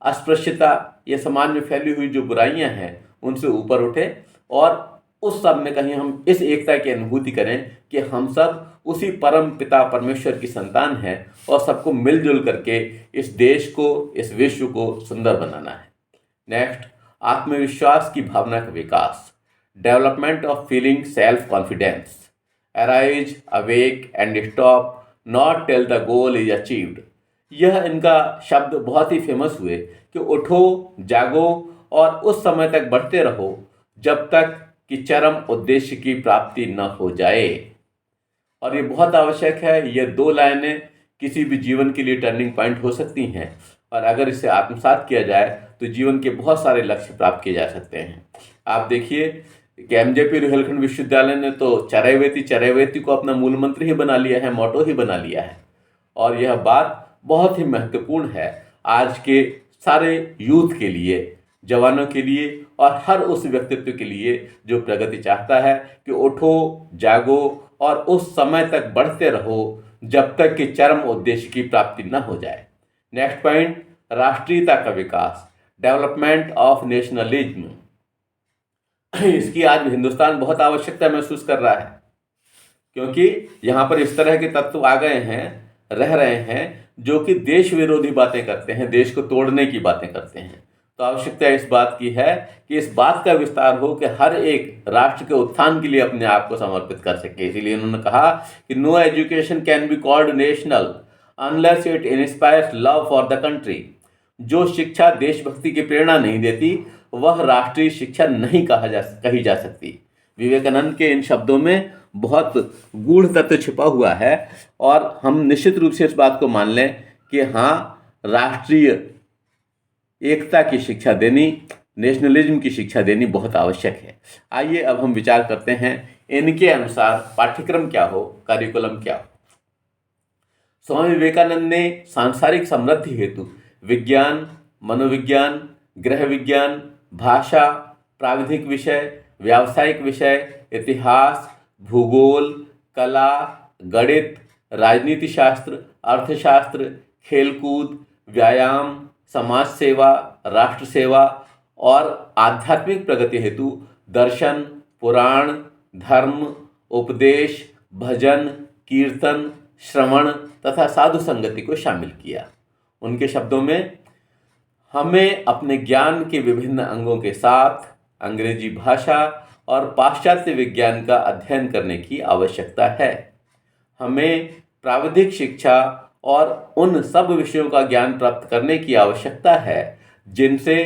अस्पृश्यता या समाज में फैली हुई जो बुराइयां हैं उनसे ऊपर उठे और उस सब में कहीं हम इस एकता की अनुभूति करें कि हम सब उसी परम पिता परमेश्वर की संतान हैं और सबको मिलजुल करके इस देश को, इस विश्व को सुंदर बनाना है। नेक्स्ट, आत्मविश्वास की भावना का विकास, development of feeling self confidence, arise, awake and stop not till the goal is achieved. यह इनका शब्द बहुत ही फेमस हुए कि उठो, जागो और उस समय तक बढ़ते रहो जब तक कि चरम उद्देश्य की प्राप्ति न हो जाए। और ये बहुत आवश्यक है। ये दो लाइनें किसी भी जीवन के लिए टर्निंग पॉइंट हो सकती हैं और अगर इसे आत्मसात किया जाए तो जीवन के बहुत सारे लक्ष्य प्राप्त किए जा सकते हैं। आप देखिए कि एमजेपी रुहेलखंड विश्वविद्यालय ने तो चरैवेति को अपना मूल मंत्र ही बना लिया है, मोटो ही बना लिया है। और यह बात बहुत ही महत्वपूर्ण है आज के सारे यूथ के लिए, जवानों के लिए और हर उस व्यक्तित्व के लिए जो प्रगति चाहता है कि उठो, जागो और उस समय तक बढ़ते रहो जब तक कि चरम उद्देश्य की प्राप्ति न हो जाए। नेक्स्ट पॉइंट, राष्ट्रीयता का विकास, डेवलपमेंट ऑफ नेशनलिज्म। इसकी आज हिंदुस्तान बहुत आवश्यकता महसूस कर रहा है क्योंकि यहाँ पर इस तरह के तत्व आ गए हैं, रह रहे हैं जो कि देश विरोधी बातें करते हैं, देश को तोड़ने की बातें करते हैं। तो आवश्यकता इस बात की है कि इस बात का विस्तार हो कि हर एक राष्ट्र के उत्थान के लिए अपने आप को समर्पित कर सके। इसीलिए उन्होंने कहा कि no education can be called national unless it inspires love for the country. जो शिक्षा देशभक्ति की प्रेरणा नहीं देती वह राष्ट्रीय शिक्षा नहीं कही जा सकती। विवेकानंद के इन शब्दों में बहुत गूढ़ तत्व छिपा हुआ है और हम निश्चित रूप से इस बात को मान लें कि हाँ, राष्ट्रीय एकता की शिक्षा देनी, नेशनलिज्म की शिक्षा देनी बहुत आवश्यक है। आइए अब हम विचार करते हैं इनके अनुसार पाठ्यक्रम क्या हो, करिकुलम क्या हो। स्वामी विवेकानंद ने सांसारिक समृद्धि हेतु विज्ञान, मनोविज्ञान, गृह विज्ञान, भाषा, प्राविधिक विषय, व्यावसायिक विषय, इतिहास, भूगोल, कला, गणित, राजनीति शास्त्र, अर्थशास्त्र, खेलकूद, व्यायाम, समाज सेवा, राष्ट्र सेवा और आध्यात्मिक प्रगति हेतु दर्शन, पुराण, धर्म, उपदेश, भजन, कीर्तन, श्रवण तथा साधु संगति को शामिल किया। उनके शब्दों में, हमें अपने ज्ञान के विभिन्न अंगों के साथ अंग्रेजी भाषा और पाश्चात्य विज्ञान का अध्ययन करने की आवश्यकता है। हमें प्राविधिक शिक्षा और उन सब विषयों का ज्ञान प्राप्त करने की आवश्यकता है जिनसे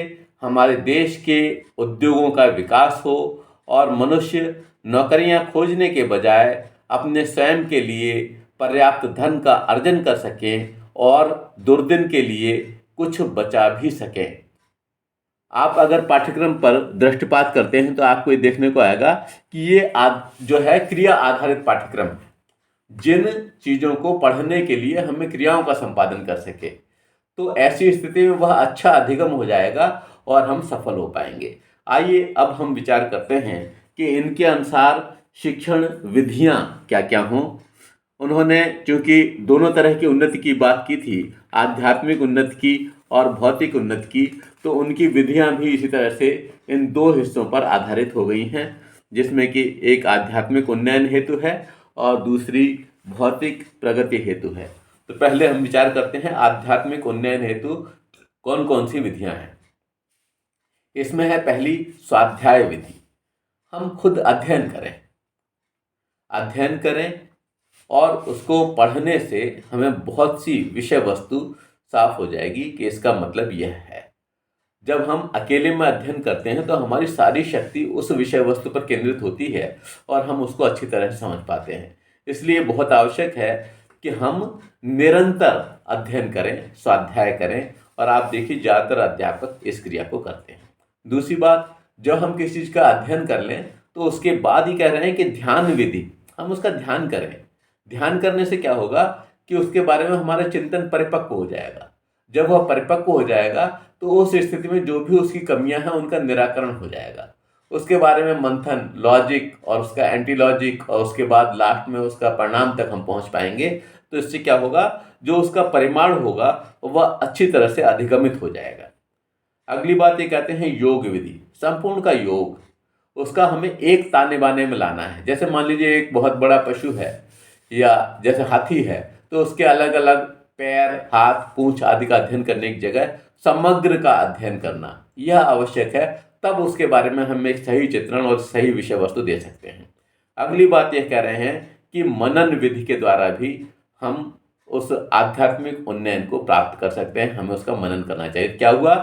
हमारे देश के उद्योगों का विकास हो और मनुष्य नौकरियां खोजने के बजाय अपने स्वयं के लिए पर्याप्त धन का अर्जन कर सकें और दुर्दिन के लिए कुछ बचा भी सकें। आप अगर पाठ्यक्रम पर दृष्टिपात करते हैं तो आपको ये देखने को आएगा कि ये जो है क्रिया आधारित पाठ्यक्रम है। जिन चीज़ों को पढ़ने के लिए हमें क्रियाओं का संपादन कर सके, तो ऐसी स्थिति में वह अच्छा अधिगम हो जाएगा और हम सफल हो पाएंगे। आइए अब हम विचार करते हैं कि इनके अनुसार शिक्षण विधियां क्या क्या हों। उन्होंने चूँकि दोनों तरह की उन्नति की बात की थी, आध्यात्मिक उन्नति की और भौतिक उन्नति की, तो उनकी विधियां भी इसी तरह से इन दो हिस्सों पर आधारित हो गई हैं, जिसमें कि एक आध्यात्मिक उन्नयन हेतु है और दूसरी भौतिक प्रगति हेतु है। तो पहले हम विचार करते हैं आध्यात्मिक उन्नयन हेतु कौन कौन सी विधियां हैं। इसमें है पहली स्वाध्याय विधि। हम खुद अध्ययन करें और उसको पढ़ने से हमें बहुत सी विषय वस्तु साफ हो जाएगी कि इसका मतलब यह है। जब हम अकेले में अध्ययन करते हैं तो हमारी सारी शक्ति उस विषय वस्तु पर केंद्रित होती है और हम उसको अच्छी तरह से समझ पाते हैं। इसलिए बहुत आवश्यक है कि हम निरंतर अध्ययन करें, स्वाध्याय करें, और आप देखिए ज़्यादातर अध्यापक इस क्रिया को करते हैं। दूसरी बात, जब हम किसी चीज़ का अध्ययन कर लें तो उसके बाद ही कह रहे हैं कि ध्यान विधि, हम उसका ध्यान करें। ध्यान करने से क्या होगा कि उसके बारे में हमारा चिंतन परिपक्व हो जाएगा। जब वह परिपक्व हो जाएगा तो उस स्थिति में जो भी उसकी कमियां हैं उनका निराकरण हो जाएगा। उसके बारे में मंथन, लॉजिक और उसका एंटी लॉजिक, और उसके बाद लास्ट में उसका परिणाम तक हम पहुंच पाएंगे। तो इससे क्या होगा, जो उसका परिमाण होगा वह अच्छी तरह से अधिगमित हो जाएगा। अगली बात ये कहते हैं योग विधि, संपूर्ण का योग, उसका हमें एक ताने बाने में लाना है। जैसे मान लीजिए एक बहुत बड़ा पशु है या जैसे हाथी है, तो उसके अलग अलग पैर, हाथ, पूंछ आदि का अध्ययन करने की जगह समग्र का अध्ययन करना यह आवश्यक है। तब उसके बारे में हम एक सही चित्रण और सही विषय वस्तु दे सकते हैं। अगली बात यह कह रहे हैं कि मनन विधि के द्वारा भी हम उस आध्यात्मिक उन्नयन को प्राप्त कर सकते हैं। हमें उसका मनन करना चाहिए। क्या हुआ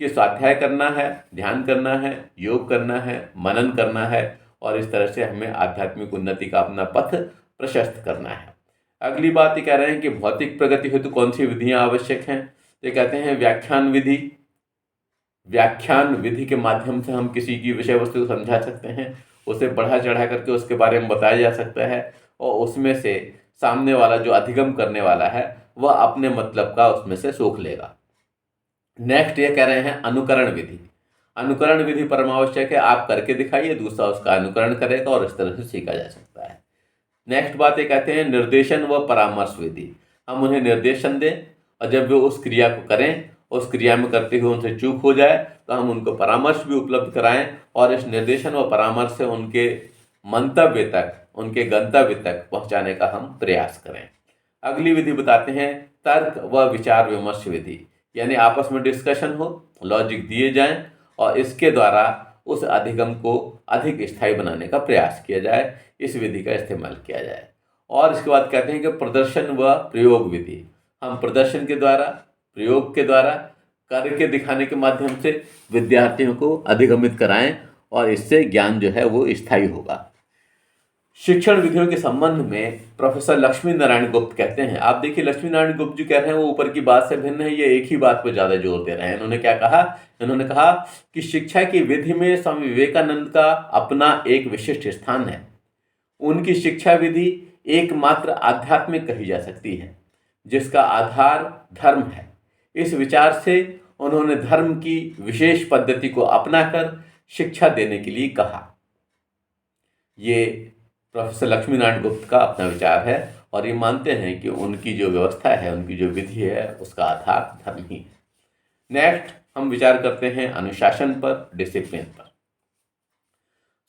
कि स्वाध्याय करना है, ध्यान करना है, योग करना है, मनन करना है, और इस तरह से हमें आध्यात्मिक उन्नति का अपना पथ प्रशस्त करना है। अगली बात ये कह रहे हैं कि भौतिक प्रगति हेतु कौन सी विधियां आवश्यक हैं। ये कहते हैं व्याख्यान विधि। व्याख्यान विधि के माध्यम से हम किसी की विषय वस्तु को समझा सकते हैं, उसे बढ़ा चढ़ा करके उसके बारे में बताया जा सकता है, और उसमें से सामने वाला जो अधिगम करने वाला है वह अपने मतलब का उसमें से सोख लेगा। नेक्स्ट ये कह रहे हैं अनुकरण विधि। अनुकरण विधि परमावश्यक है। आप करके दिखाइए, दूसरा उसका अनुकरण करेगा और इस तरह से सीखा जा सकता है। नेक्स्ट बात ये कहते हैं निर्देशन व परामर्श विधि। हम उन्हें निर्देशन दें और जब वे उस क्रिया को करें, उस क्रिया में करते हुए उनसे चूक हो जाए तो हम उनको परामर्श भी उपलब्ध कराएं, और इस निर्देशन व परामर्श से उनके मंतव्य तक, उनके गंतव्य तक पहुंचाने का हम प्रयास करें। अगली विधि बताते हैं तर्क व विचार विमर्श विधि, यानी आपस में डिस्कशन हो, लॉजिक दिए जाएं और इसके द्वारा उस अधिगम को अधिक स्थायी बनाने का प्रयास किया जाए। इस विधि का इस्तेमाल किया जाए। और इसके बाद कहते हैं कि प्रदर्शन व प्रयोग विधि। हम प्रदर्शन के द्वारा, प्रयोग के द्वारा, करके दिखाने के माध्यम से विद्यार्थियों को अधिगमित कराएं और इससे ज्ञान जो है वो स्थायी होगा। शिक्षण विधियों के संबंध में प्रोफेसर लक्ष्मी नारायण गुप्त कहते हैं, आप देखिए लक्ष्मी नारायण गुप्त जी कह रहे हैं वो ऊपर की बात से भिन्न है, ये एक ही बात पर ज़्यादा जोर दे रहे हैं। इन्होंने क्या कहा, इन्होंने कहा कि शिक्षा की विधि में स्वामी विवेकानंद का अपना एक विशिष्ट स्थान है। उनकी शिक्षा विधि एकमात्र आध्यात्मिक कही जा सकती है जिसका आधार धर्म है। इस विचार से उन्होंने धर्म की विशेष पद्धति को अपनाकर शिक्षा देने के लिए कहा। ये प्रोफेसर लक्ष्मी नारायण गुप्त का अपना विचार है और ये मानते हैं कि उनकी जो व्यवस्था है, उनकी जो विधि है, उसका आधार धर्म ही है। नेक्स्ट हम विचार करते हैं अनुशासन पर, डिसिप्लिन पर।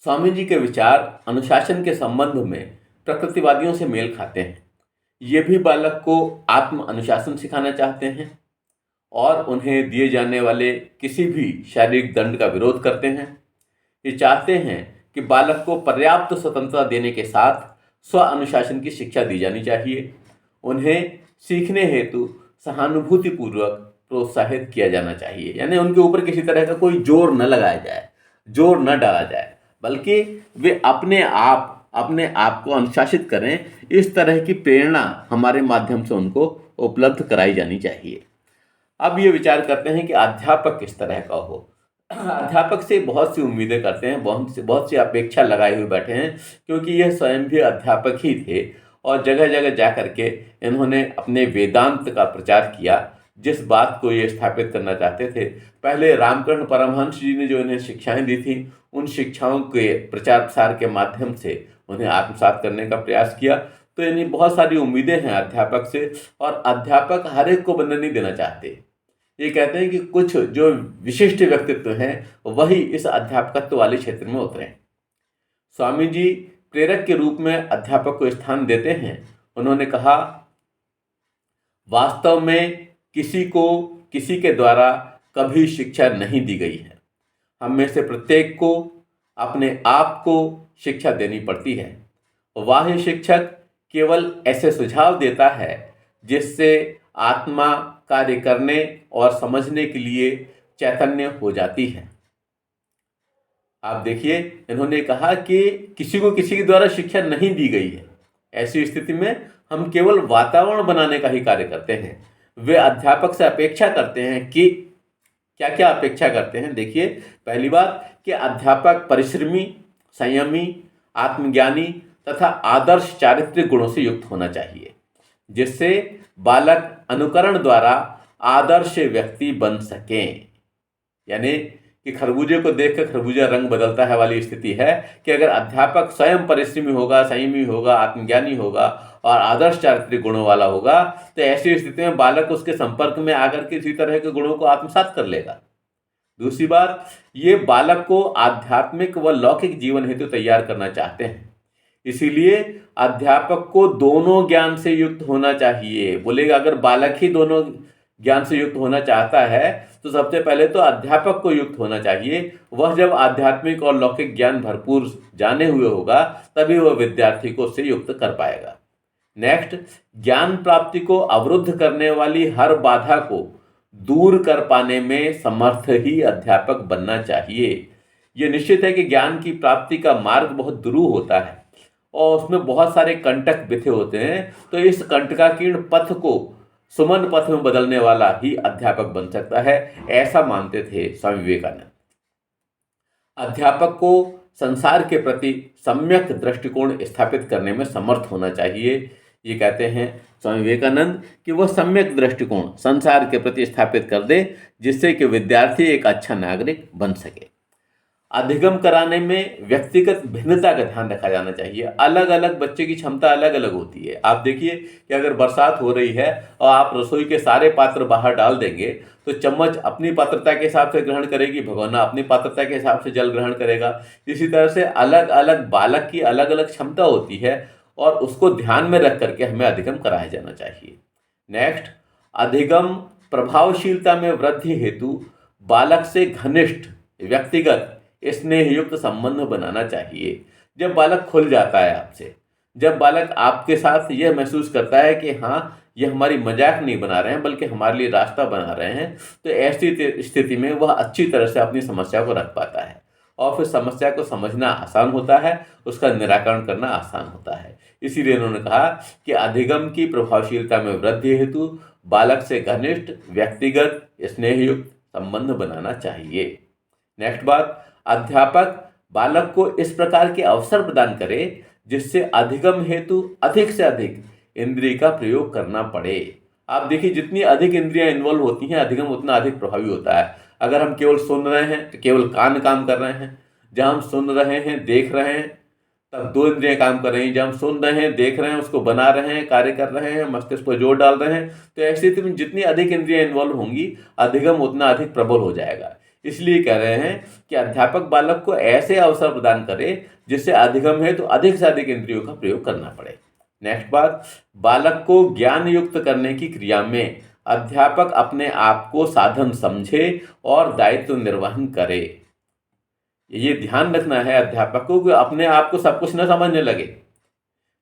स्वामी जी के विचार अनुशासन के संबंध में प्रकृतिवादियों से मेल खाते हैं। ये भी बालक को आत्म अनुशासन सिखाना चाहते हैं और उन्हें दिए जाने वाले किसी भी शारीरिक दंड का विरोध करते हैं। ये चाहते हैं कि बालक को पर्याप्त स्वतंत्रता देने के साथ स्व अनुशासन की शिक्षा दी जानी चाहिए। उन्हें सीखने हेतु सहानुभूतिपूर्वक प्रोत्साहित किया जाना चाहिए, यानी उनके ऊपर किसी तरह का कोई जोर न लगाया जाए, जोर न डाला जाए, बल्कि वे अपने आप को अनुशासित करें। इस तरह की प्रेरणा हमारे माध्यम से उनको उपलब्ध कराई जानी चाहिए। अब ये विचार करते हैं कि अध्यापक किस तरह का हो। अध्यापक से बहुत सी उम्मीदें करते हैं, बहुत सी अपेक्षा लगाए हुए बैठे हैं, क्योंकि यह स्वयं भी अध्यापक ही थे और जगह जगह जा करके इन्होंने अपने वेदांत का प्रचार किया। जिस बात को ये स्थापित करना चाहते थे, पहले रामकृष्ण परमहंस जी ने जो इन्हें शिक्षाएं दी थी, उन शिक्षाओं के प्रचार प्रसार के माध्यम से उन्हें आत्मसात करने का प्रयास किया। तो यानी बहुत सारी उम्मीदें हैं अध्यापक से, और अध्यापक हर एक को बंधन नहीं देना चाहते। ये कहते हैं कि कुछ जो विशिष्ट व्यक्तित्व हैं वही इस अध्यापकत्व वाले क्षेत्र में उतरे। स्वामी जी प्रेरक के रूप में अध्यापक को स्थान देते हैं। उन्होंने कहा, वास्तव में किसी को किसी के द्वारा कभी शिक्षा नहीं दी गई है। हम में से प्रत्येक को अपने आप को शिक्षा देनी पड़ती है। बाह्य शिक्षक केवल ऐसे सुझाव देता है जिससे आत्मा कार्य करने और समझने के लिए चैतन्य हो जाती है। आप देखिए, इन्होंने कहा कि किसी को किसी के द्वारा शिक्षा नहीं दी गई है। ऐसी स्थिति में हम केवल वातावरण बनाने का ही कार्य करते हैं। वे अध्यापक से अपेक्षा करते हैं कि क्या क्या अपेक्षा करते हैं। देखिए, पहली बात कि अध्यापक परिश्रमी, संयमी, आत्मज्ञानी तथा आदर्श चारित्रिक गुणों से युक्त होना चाहिए, जिससे बालक अनुकरण द्वारा आदर्श व्यक्ति बन सकें। यानी कि खरबूजे को देखकर खरबूजा रंग बदलता है वाली स्थिति है कि अगर अध्यापक स्वयं परिश्रमी होगा, संयमी होगा, आत्मज्ञानी होगा और आदर्श चारित्रिक गुणों वाला होगा, तो ऐसी स्थिति में बालक उसके संपर्क में आकर के इसी तरह के गुणों को आत्मसात कर लेगा। दूसरी बात, ये बालक को आध्यात्मिक व लौकिक जीवन हेतु तैयार करना चाहते हैं। इसीलिए अध्यापक को दोनों ज्ञान से युक्त होना चाहिए। बोलेगा अगर बालक ही दोनों ज्ञान से युक्त होना चाहता है तो सबसे पहले तो अध्यापक को युक्त होना चाहिए। वह जब आध्यात्मिक और लौकिक ज्ञान भरपूर जाने हुए होगा तभी वह विद्यार्थी को उससे युक्त कर पाएगा। नेक्स्ट, ज्ञान प्राप्ति को अवरुद्ध करने वाली हर बाधा को दूर कर पाने में समर्थ ही अध्यापक बनना चाहिए। यह निश्चित है कि ज्ञान की प्राप्ति का मार्ग बहुत दुरूह होता है और उसमें बहुत सारे कंटक बिथे होते हैं। तो इस कंटकाकीर्ण पथ को सुमन पथ में बदलने वाला ही अध्यापक बन सकता है, ऐसा मानते थे स्वामी विवेकानंद। अध्यापक को संसार के प्रति सम्यक दृष्टिकोण स्थापित करने में समर्थ होना चाहिए। ये कहते हैं स्वामी विवेकानंद कि वह सम्यक दृष्टिकोण संसार के प्रति स्थापित कर दे, जिससे कि विद्यार्थी एक अच्छा नागरिक बन सके। अधिगम कराने में व्यक्तिगत भिन्नता का ध्यान रखा जाना चाहिए। अलग अलग बच्चे की क्षमता अलग अलग होती है। आप देखिए कि अगर बरसात हो रही है और आप रसोई के सारे पात्र बाहर डाल देंगे तो चम्मच अपनी पात्रता के हिसाब से ग्रहण करेगी, भगोना अपनी पात्रता के हिसाब से जल ग्रहण करेगा। इसी तरह से अलग अलग बालक की अलग अलग क्षमता होती है और उसको ध्यान में रख करके हमें अधिगम कराया जाना चाहिए। नेक्स्ट, अधिगम प्रभावशीलता में वृद्धि हेतु बालक से घनिष्ठ व्यक्तिगत स्नेहयुक्त संबंध बनाना चाहिए। जब बालक खुल जाता है आपसे, जब बालक आपके साथ यह महसूस करता है कि हाँ, ये हमारी मजाक नहीं बना रहे हैं बल्कि हमारे लिए रास्ता बना रहे हैं, तो ऐसी स्थिति में वह अच्छी तरह से अपनी समस्या को रख पाता है और फिर समस्या को समझना आसान होता है, उसका निराकरण करना आसान होता है। इसीलिए उन्होंने कहा कि अधिगम की प्रभावशीलता में वृद्धि हेतु बालक से घनिष्ठ व्यक्तिगत स्नेहयुक्त संबंध बनाना चाहिए। नेक्स्ट बात, अध्यापक बालक को इस प्रकार के अवसर प्रदान करे जिससे अधिगम हेतु अधिक से अधिक इंद्रिय का प्रयोग करना पड़े। आप देखिए, जितनी अधिक इंद्रियां इन्वॉल्व होती हैं अधिगम उतना अधिक प्रभावी होता है। अगर हम केवल सुन रहे हैं तो केवल कान काम कर रहे हैं। जब हम सुन रहे हैं, देख रहे हैं, तब दो इंद्रियां काम कर रही हैं। जब हम सुन रहे हैं, देख रहे हैं, उसको बना रहे हैं, कार्य कर रहे हैं, मस्तिष्क पर जोर डाल रहे हैं, तो ऐसी स्थिति में जितनी अधिक इंद्रियां इन्वॉल्व होंगी अधिगम उतना अधिक प्रबल हो जाएगा। इसलिए कह रहे हैं कि अध्यापक बालक को ऐसे अवसर प्रदान करे जिससे अधिगम है तो अधिक से अधिक इंद्रियों का प्रयोग करना पड़े। नेक्स्ट बात, बालक को ज्ञान युक्त करने की क्रिया में अध्यापक अपने आप को साधन समझे और दायित्व निर्वहन करे। ये ध्यान रखना है अध्यापक को कि अपने आप को सब कुछ न समझने लगे।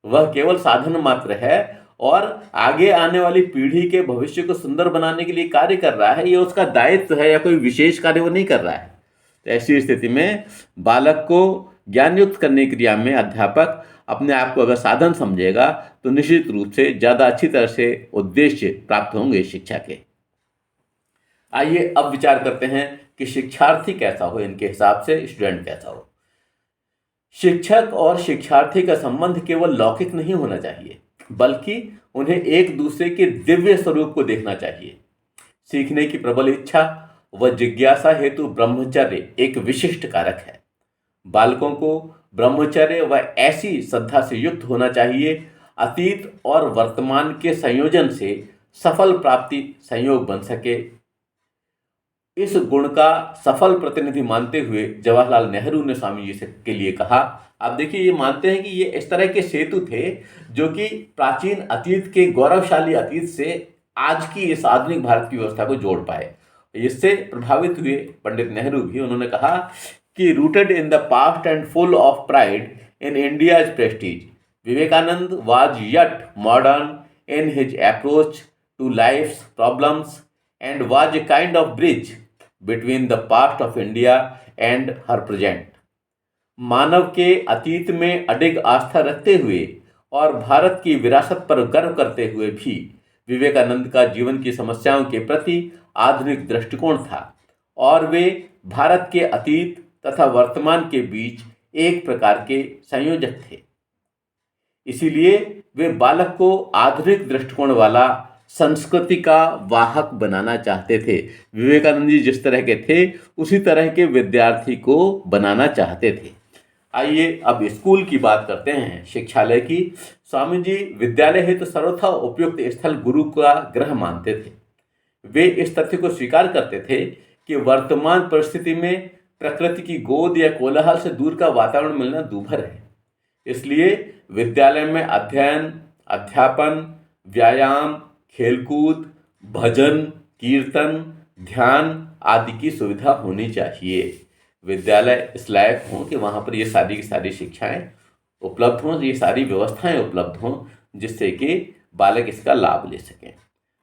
वह केवल साधन मात्र है और आगे आने वाली पीढ़ी के भविष्य को सुंदर बनाने के लिए कार्य कर रहा है। ये उसका दायित्व है या कोई विशेष कार्य वो नहीं कर रहा है। तो ऐसी स्थिति में बालक को ज्ञान युक्त करने की क्रिया में अध्यापक अपने आप को अगर साधन समझेगा तो निश्चित रूप से ज़्यादा अच्छी तरह से उद्देश्य प्राप्त होंगे शिक्षा के। आइए अब विचार करते हैं कि शिक्षार्थी कैसा हो, इनके हिसाब से स्टूडेंट कैसा हो। शिक्षक और शिक्षार्थी का संबंध केवल लौकिक नहीं होना चाहिए बल्कि उन्हें एक दूसरे के दिव्य स्वरूप को देखना चाहिए। सीखने की प्रबल इच्छा व जिज्ञासा हेतु ब्रह्मचर्य एक विशिष्ट कारक है। बालकों को ब्रह्मचर्य व ऐसी श्रद्धा से युक्त होना चाहिए अतीत और वर्तमान के संयोजन से सफल प्राप्ति संयोग बन सके। इस गुण का सफल प्रतिनिधि मानते हुए जवाहरलाल नेहरू ने स्वामी जी से के लिए कहा। आप देखिए, ये मानते हैं कि ये इस तरह के सेतु थे जो कि प्राचीन अतीत के गौरवशाली अतीत से आज की इस आधुनिक भारत की व्यवस्था को जोड़ पाए। इससे प्रभावित हुए पंडित नेहरू भी। उन्होंने कहा कि rooted in the past and full of pride in India's prestige, Vivekanand was yet modern in his approach to life's problems and was a kind of bridge between the past of India and her present. मानव के अतीत में अडिग आस्था रखते हुए और भारत की विरासत पर गर्व करते हुए भी विवेकानंद का जीवन की समस्याओं के प्रति आधुनिक दृष्टिकोण था और वे भारत के अतीत तथा वर्तमान के बीच एक प्रकार के संयोजक थे। इसीलिए वे बालक को आधुनिक दृष्टिकोण वाला संस्कृति का वाहक बनाना चाहते थे। विवेकानंद जी जिस तरह के थे उसी तरह के विद्यार्थी को बनाना चाहते थे। आइए अब स्कूल की बात करते हैं, शिक्षालय की। स्वामी जी विद्यालय हेतु सर्वथा उपयुक्त स्थल गुरु का गृह मानते थे। वे इस तथ्य को स्वीकार करते थे कि वर्तमान परिस्थिति में प्रकृति की गोद या कोलाहल से दूर का वातावरण मिलना दूभर है। इसलिए विद्यालय में अध्ययन, अध्यापन, व्यायाम, खेलकूद, भजन, कीर्तन, ध्यान आदि की सुविधा होनी चाहिए। विद्यालय इस लायक हों कि वहाँ पर ये सारी की सारी शिक्षाएं उपलब्ध हों, ये सारी व्यवस्थाएं उपलब्ध हों जिससे कि बालक इसका लाभ ले सकें।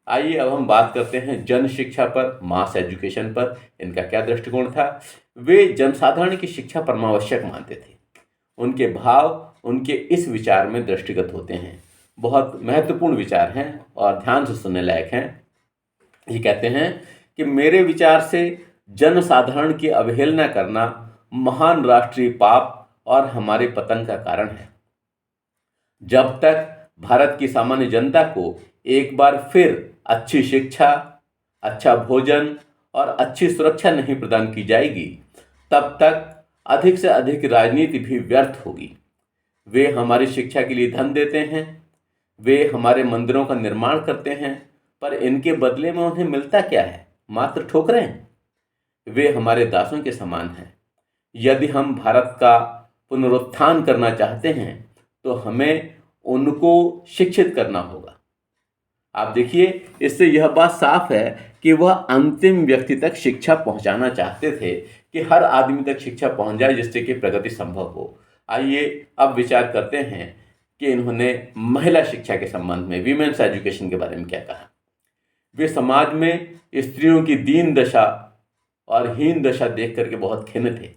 आइए अब हम बात करते हैं जन शिक्षा पर, मास एजुकेशन पर। इनका क्या दृष्टिकोण था? वे जनसाधारण की शिक्षा परमावश्यक मानते थे। उनके भाव उनके इस विचार में दृष्टिगत होते हैं। बहुत महत्वपूर्ण विचार हैं और ध्यान से सुनने लायक हैं। ये कहते हैं कि मेरे विचार से जनसाधारण की अवहेलना करना महान राष्ट्रीय पाप और हमारे पतन का कारण है। जब तक भारत की सामान्य जनता को एक बार फिर अच्छी शिक्षा, अच्छा भोजन और अच्छी सुरक्षा नहीं प्रदान की जाएगी, तब तक अधिक से अधिक राजनीति भी व्यर्थ होगी। वे हमारी शिक्षा के लिए धन देते हैं, वे हमारे मंदिरों का निर्माण करते हैं, पर इनके बदले में उन्हें मिलता क्या है? मात्र ठोकरें। वे हमारे दासों के समान हैं। यदि हम भारत का पुनरुत्थान करना चाहते हैं तो हमें उनको शिक्षित करना होगा। आप देखिए, इससे यह बात साफ है कि वह अंतिम व्यक्ति तक शिक्षा पहुंचाना चाहते थे कि हर आदमी तक शिक्षा पहुंच जाए जिससे कि प्रगति संभव हो। आइए अब विचार करते हैं कि इन्होंने महिला शिक्षा के संबंध में, वीमेन्स एजुकेशन के बारे में क्या कहा। वे समाज में स्त्रियों की दीन दशा और हीन दशा देख करके बहुत खिन्न थे।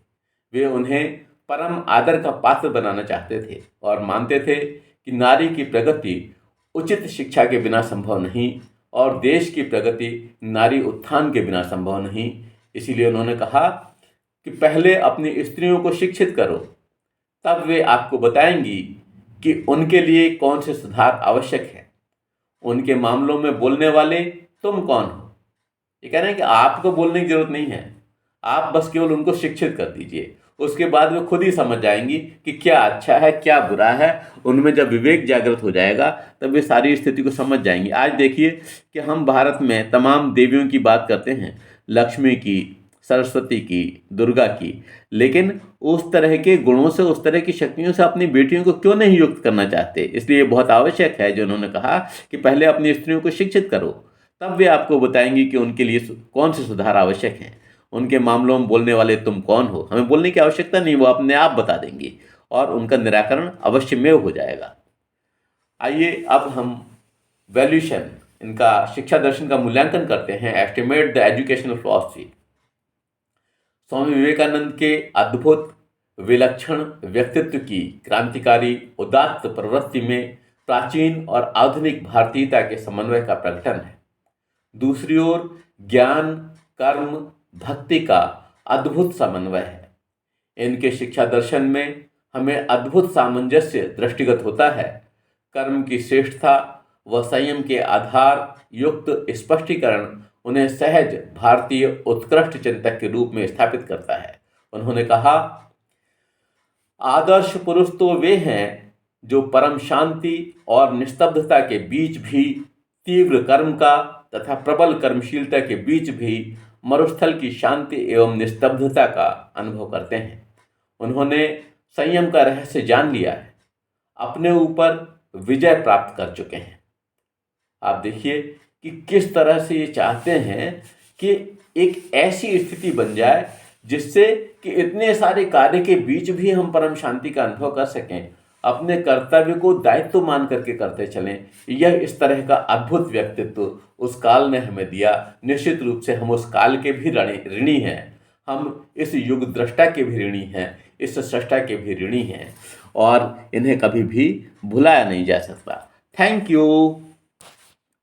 वे उन्हें परम आदर का पात्र बनाना चाहते थे और मानते थे कि नारी की प्रगति उचित शिक्षा के बिना संभव नहीं और देश की प्रगति नारी उत्थान के बिना संभव नहीं। इसीलिए उन्होंने कहा कि पहले अपनी स्त्रियों को शिक्षित करो, तब वे आपको बताएंगी कि उनके लिए कौन से सुधार आवश्यक है। उनके मामलों में बोलने वाले तुम कौन हो? ये कह रहे हैं कि आपको बोलने की जरूरत नहीं है, आप बस केवल उनको शिक्षित कर दीजिए। उसके बाद वे खुद ही समझ जाएंगी कि क्या अच्छा है क्या बुरा है। उनमें जब विवेक जागृत हो जाएगा तब वे सारी स्थिति को समझ जाएंगी। आज देखिए कि हम भारत में तमाम देवियों की बात करते हैं, लक्ष्मी की, सरस्वती की, दुर्गा की, लेकिन उस तरह के गुणों से, उस तरह की शक्तियों से अपनी बेटियों को क्यों नहीं युक्त करना चाहते? इसलिए बहुत आवश्यक है जो उन्होंने कहा कि पहले अपनी स्त्रियों को शिक्षित करो, तब वे आपको बताएंगी कि उनके लिए कौन से सुधार आवश्यक हैं। उनके मामलों में बोलने वाले तुम कौन हो? हमें बोलने की आवश्यकता नहीं, वो अपने आप बता देंगी और उनका निराकरण अवश्यमेव हो जाएगा। आइए अब हम वैल्यूशन, इनका शिक्षा दर्शन का मूल्यांकन करते हैं। Estimate the educational philosophy. Swami Vivekananda के अद्भुत विलक्षण व्यक्तित्व की क्रांतिकारी उदात्त प्रवृत्ति में प्राचीन और आधुनिक भारतीयता के समन्वय का प्रकटन है। दूसरी ओर ज्ञान, कर्म, भक्ति का अद्भुत समन्वय है। इनके शिक्षा दर्शन में हमें अद्भुत सामंजस्य दृष्टिगत होता है। कर्म की श्रेष्ठता व संयम के आधार युक्त स्पष्टीकरण उन्हें सहज भारतीय उत्कृष्ट चिंतक के रूप में स्थापित करता है। उन्होंने कहा, आदर्श पुरुष तो वे हैं जो परम शांति और निस्तब्धता के बीच भी, तीव्र कर्म का तथा प्रबल कर्मशीलता के बीच भी मरुस्थल की शांति एवं निस्तब्धता का अनुभव करते हैं। उन्होंने संयम का रहस्य जान लिया है, अपने ऊपर विजय प्राप्त कर चुके हैं। आप देखिए कि किस तरह से ये चाहते हैं कि एक ऐसी स्थिति बन जाए जिससे कि इतने सारे कार्य के बीच भी हम परम शांति का अनुभव कर सकें, अपने कर्तव्य को दायित्व मान करके करते चलें। यह इस तरह का अद्भुत व्यक्तित्व उस काल ने हमें दिया। निश्चित रूप से हम उस काल के भी ऋणी हैं, हम इस युग दृष्टा के भी ऋणी हैं, इस सृष्टा के भी ऋणी हैं, और इन्हें कभी भी भुलाया नहीं जा सकता। Thank you.